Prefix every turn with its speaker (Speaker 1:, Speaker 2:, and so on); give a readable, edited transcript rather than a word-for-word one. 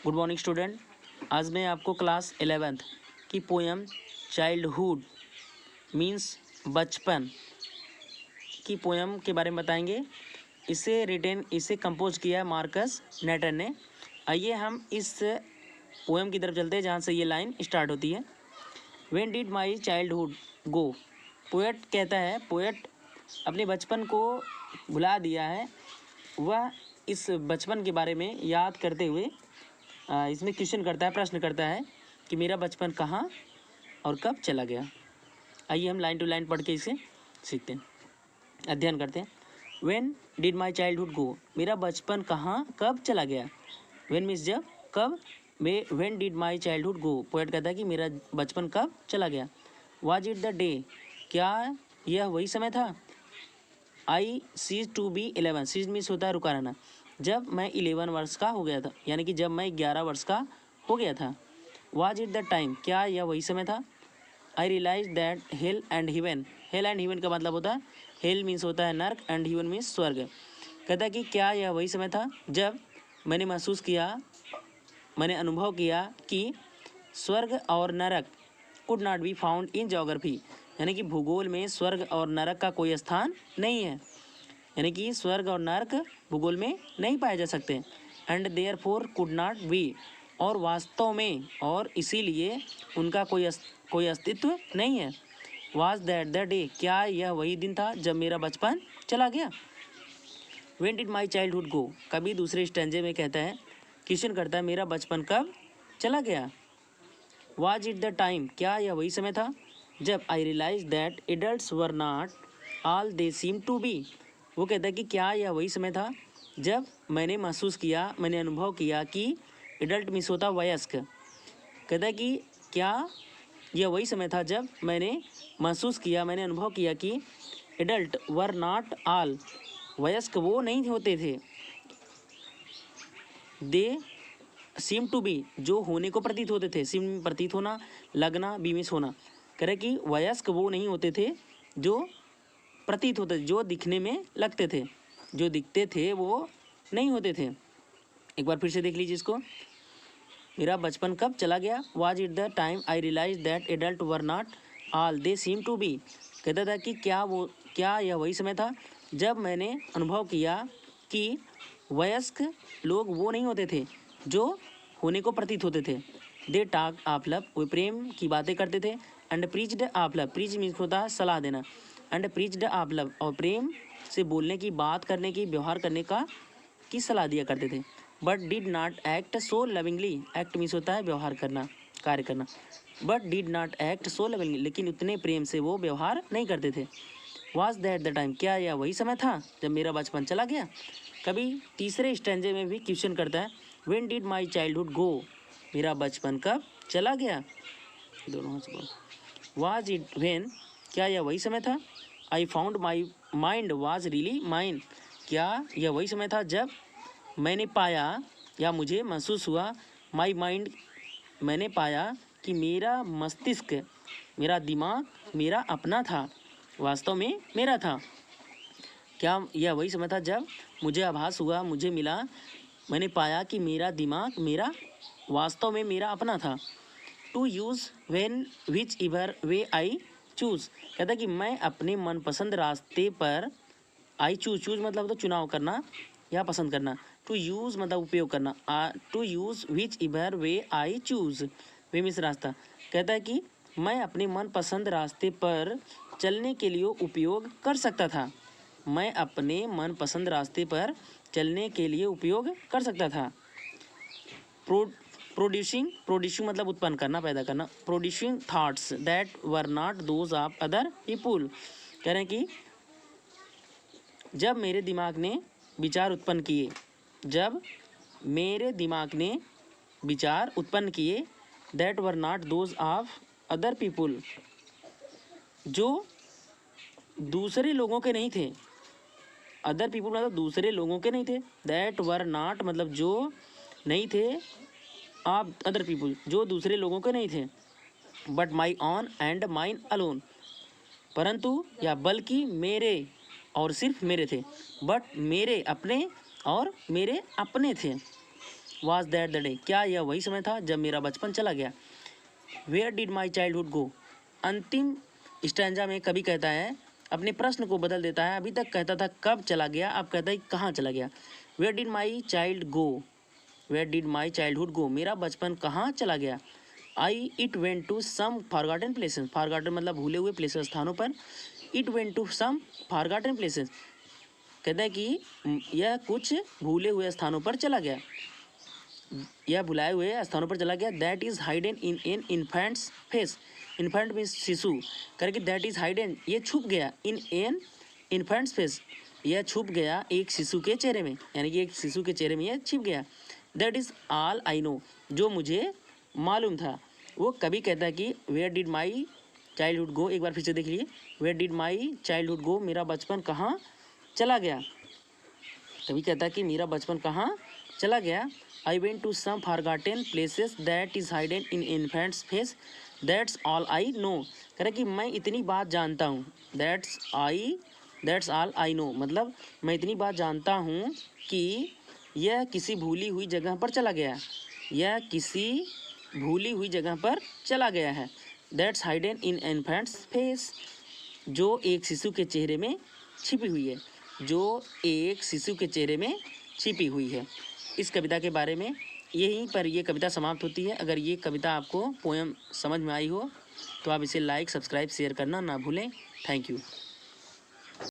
Speaker 1: Good morning student. आज मैं आपको क्लास 11th की पोएम चाइल्डहुड मीन्स बचपन की पोएम के बारे में बताएंगे। इसे कंपोज किया है मार्कस नेटर ने। आइए हम इस पोएम की तरफ चलते हैं जहाँ से ये लाइन स्टार्ट होती है। When did my childhood go. Poet कहता है, पोएट अपने बचपन को भुला दिया है। वह इस बचपन के बारे में याद करते हुए इसमें क्वेश्चन करता है, प्रश्न करता है कि मेरा बचपन कहाँ और कब चला गया। आइए हम लाइन टू लाइन पढ़ के इसे सीखते हैं, अध्ययन करते हैं। When did my childhood go, मेरा बचपन कहाँ कब चला गया। व्हेन मीन्स जब, कब। When did my childhood go, poet कहता है कि मेरा बचपन कब चला गया। वाज इट द डे, क्या यह वही समय था। I cease to be 11, cease means होता है रुका रहना, जब मैं 11 वर्ष का हो गया था, यानी कि जब मैं 11 वर्ष का हो गया था। वाज इट द टाइम, क्या यह वही समय था। I realise that hell and heaven, hell and heaven का मतलब होता है, हेल मीन्स होता है नर्क एंड हेवन मीन्स स्वर्ग। कहता है कि क्या यह वही समय था जब मैंने महसूस किया, मैंने अनुभव किया कि स्वर्ग और नरक could not be found in geography, यानी कि भूगोल में स्वर्ग और नरक का कोई स्थान नहीं है, यानी कि स्वर्ग और नरक भूगोल में नहीं पाए जा सकते। And therefore could not be, और वास्तव में और इसीलिए उनका कोई अस्तित्व नहीं है। वाज दैट द डे, क्या यह वही दिन था जब मेरा बचपन चला गया। व्हेन डिड माई चाइल्डहुड गो, कभी दूसरे स्टैंजे में कहता है, क्वेश्चन करता है मेरा बचपन कब चला गया। वाज इट द टाइम, क्या यह वही समय था जब I realise that adults were not all they seem to be. वो कहता है कि क्या यह वही समय था जब मैंने महसूस किया, मैंने अनुभव किया कि एडल्ट मीन्स होता वयस्क। कहता है कि क्या यह वही समय था जब मैंने महसूस किया, मैंने अनुभव किया कि एडल्ट वर नॉट ऑल, वयस्क वो नहीं होते थे, दे सीम टू बी, जो होने को प्रतीत होते थे। सीम प्रतीत होना, लगना, बी मीन्स होना। कह रहे कि वयस्क वो नहीं होते थे जो प्रतीत होते, जो दिखने में लगते थे, जो दिखते थे वो नहीं होते थे। एक बार फिर से देख लीजिए इसको। मेरा बचपन कब चला गया। Was it the time I realise that adult were not all they seem to be. कहता था कि क्या यह वही समय था जब मैंने अनुभव किया कि वयस्क लोग वो नहीं होते थे जो होने को प्रतीत होते थे। दे टॉक ऑफ लव, वो प्रेम की बातें करते थे। And preached of love, preach means होता है सलाह देना। एंड प्रीच्ड ऑफ लव, और प्रेम से बोलने की, बात करने की, व्यवहार करने की सलाह दिया करते थे। But did not act so lovingly, act means होता है व्यवहार करना, कार्य करना। But did not act so lovingly, लेकिन उतने प्रेम से वो व्यवहार नहीं करते थे। वाज दैट द टाइम, क्या यह वही समय था जब मेरा बचपन चला गया। कभी तीसरे स्टैंजे में भी क्वेश्चन करता है, when did my childhood go, मेरा बचपन कब चला गया। दोनों हाथ से बोलो। वाज इट व्हेन, क्या यह वही समय था। I found my mind was really mine, क्या यह वही समय था जब मैंने पाया या मुझे महसूस हुआ, माई माइंड, मैंने पाया कि मेरा मस्तिष्क, मेरा दिमाग मेरा अपना था, वास्तव में मेरा था। क्या यह वही समय था जब मुझे आभास हुआ, मुझे मिला, मैंने पाया कि मेरा दिमाग मेरा वास्तव में मेरा अपना था। To use when whichever way I choose, कहता है कि मैं अपने मनपसंद रास्ते पर, आई चूज़ मतलब तो चुनाव करना या पसंद करना। टू यूज़ मतलब उपयोग करना, to use whichever way I choose, way means रास्ता। कहता है कि मैं अपने मनपसंद रास्ते पर चलने के लिए उपयोग कर सकता था, मैं अपने मनपसंद रास्ते पर चलने के लिए उपयोग कर सकता था। प्रोड्यूसिंग मतलब उत्पन्न करना, पैदा करना। Producing thoughts that were not those of other people, कह रहे हैं कि जब मेरे दिमाग ने विचार उत्पन्न किए, जब मेरे दिमाग ने विचार उत्पन्न किए, that were not those of other people, जो दूसरे लोगों के नहीं थे। अदर पीपुल मतलब दूसरे लोगों के नहीं थे। दैट वर नॉट मतलब जो नहीं थे, आप अदर पीपुल जो दूसरे लोगों के नहीं थे। But my on and mine alone, परंतु या बल्कि मेरे और सिर्फ मेरे थे। बट मेरे अपने और मेरे अपने थे। वॉज दैट द डे, क्या यह वही समय था जब मेरा बचपन चला गया। Where did my childhood go, अंतिम स्टैंजा में कवि कहता है, अपने प्रश्न को बदल देता है। अभी तक कहता था कब चला गया, अब कहता है कहाँ चला गया। Where did my child go, where did my childhood go, मेरा बचपन कहाँ चला गया। I it went to some forgotten places, forgotten मतलब भूले हुए प्लेसेस, स्थानों पर। It went to some forgotten places, कहता है कि यह कुछ भूले हुए स्थानों पर चला गया, यह भुलाए हुए स्थानों पर चला गया। That is hidden in an infants face, infant means शिशु, करके दैट इज़ हाइडन, ये छुप गया, इन एन इन्फेंट्स फेस, यह छुप गया एक शिशु के चेहरे में, यानी कि एक शिशु के चेहरे में यह छिप गया। That is all I know, जो मुझे मालूम था। वो कभी कहता है कि where did my childhood go, एक बार फिर से देख लीजिए, where did my childhood go, मेरा बचपन कहाँ चला गया। कभी कहता है कि मेरा बचपन कहाँ चला गया। I went to some forgotten places that is hidden in infant's face, that's all I know, कह रहा कि मैं इतनी बात जानता हूँ। दैट्स ऑल आई नो, मतलब मैं इतनी बात जानता हूँ कि यह किसी भूली हुई जगह पर चला गया, यह किसी भूली हुई जगह पर चला गया है। That's hidden in infant's face, जो एक शिशु के चेहरे में छिपी हुई है, जो एक शिशु के चेहरे में छिपी हुई है। इस कविता के बारे में यहीं पर ये कविता समाप्त होती है। अगर ये कविता आपको पोएम समझ में आई हो तो आप इसे लाइक, सब्सक्राइब, शेयर करना ना भूलें। Thank you.